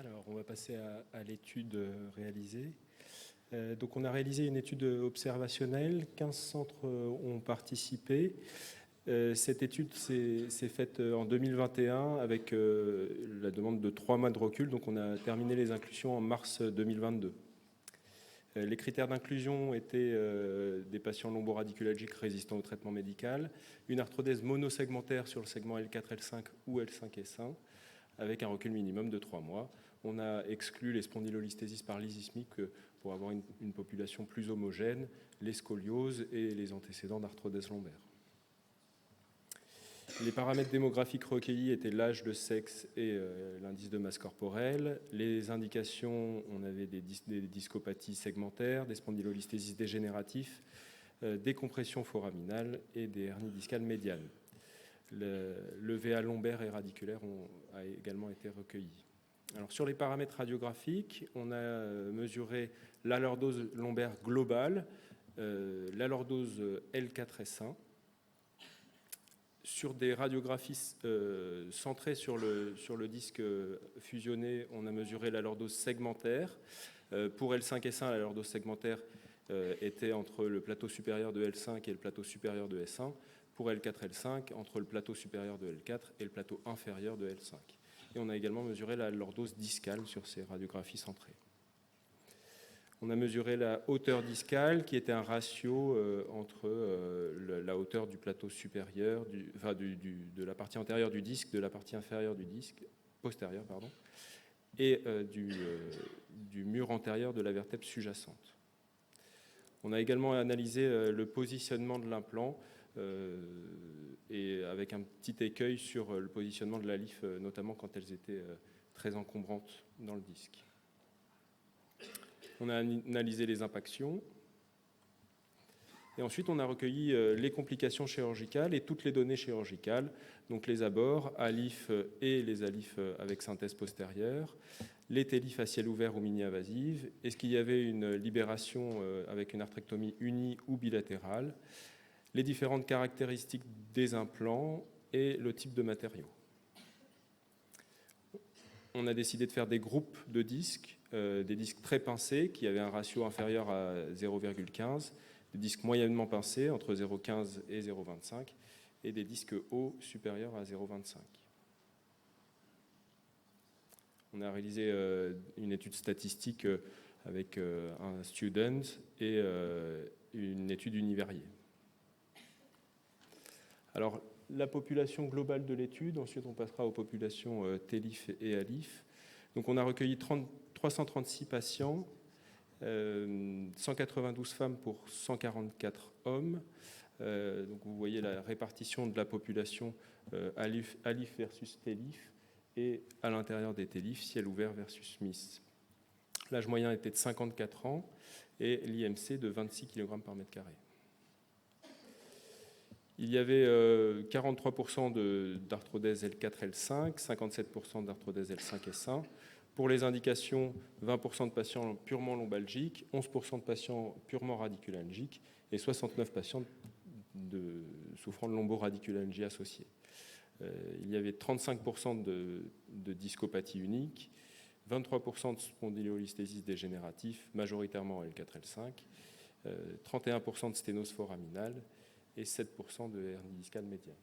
Alors, on va passer à l'étude réalisée. Donc, on a réalisé une étude observationnelle. 15 centres ont participé. Cette étude s'est faite en 2021 avec la demande de 3 mois de recul. Donc, on a terminé les inclusions en mars 2022. Les critères d'inclusion étaient des patients lomboradiculalgiques résistants au traitement médical, une arthrodèse monosegmentaire sur le segment L4, L5 ou L5, S1, avec un recul minimum de 3 mois. On a exclu les spondylolisthésis par lysismique pour avoir une population plus homogène, les scolioses et les antécédents d'arthrodèse lombaire. Les paramètres démographiques recueillis étaient l'âge, le sexe et l'indice de masse corporelle. Les indications, on avait des discopathies segmentaires, des spondylolisthésis dégénératifs, des compressions foraminales et des hernies discales médianes. Le VA lombaire et radiculaire a également été recueilli. Alors, sur les paramètres radiographiques, on a mesuré la lordose lombaire globale, la lordose L4S1. Sur des radiographies centrées sur le disque fusionné, on a mesuré la lordose segmentaire. Pour L5-S1, la lordose segmentaire était entre le plateau supérieur de L5 et le plateau supérieur de S1. Pour L4-L5, entre le plateau supérieur de L4 et le plateau inférieur de L5. Et on a également mesuré la lordose discale sur ces radiographies centrées. On a mesuré la hauteur discale, qui était un ratio entre la hauteur du plateau supérieur, de la partie antérieure du disque, de la partie inférieure du disque, postérieure, pardon, et du mur antérieur de la vertèbre sous-jacente. On a également analysé le positionnement de l'implant, et avec un petit écueil sur le positionnement de la lymphe, notamment quand elles étaient très encombrantes dans le disque. On a analysé les impactions. Et ensuite, on a recueilli les complications chirurgicales et toutes les données chirurgicales, donc les abords, ALIF et les ALIF avec synthèse postérieure, les TELIF à ciel ouvert ou mini-invasive, est-ce qu'il y avait une libération avec une arthrectomie unie ou bilatérale, les différentes caractéristiques des implants et le type de matériaux. On a décidé de faire des groupes de disques, des disques très pincés qui avaient un ratio inférieur à 0,15, des disques moyennement pincés entre 0,15 et 0,25 et des disques hauts supérieurs à 0,25. On a réalisé une étude statistique avec un student et une étude univariée. Alors, la population globale de l'étude, ensuite on passera aux populations TELIF et ALIF. Donc on a recueilli 336 patients, 192 femmes pour 144 hommes. Donc vous voyez la répartition de la population ALIF versus TELIF et à l'intérieur des TELIF, ciel ouvert versus MIS. L'âge moyen était de 54 ans et l'IMC de 26 kg par mètre carré. Il y avait 43% d'arthrodèse L4, L5, 57% d'arthrodèse L5, S1. Pour les indications, 20% de patients purement lombalgiques, 11% de patients purement radiculalgiques et 69 patients souffrant de lomboradiculalgie associée. Il y avait 35% de discopathie unique, 23% de spondylolisthésis dégénératif, majoritairement L4, L5, 31% de sténose foraminale, et 7% de hernie discale médiane.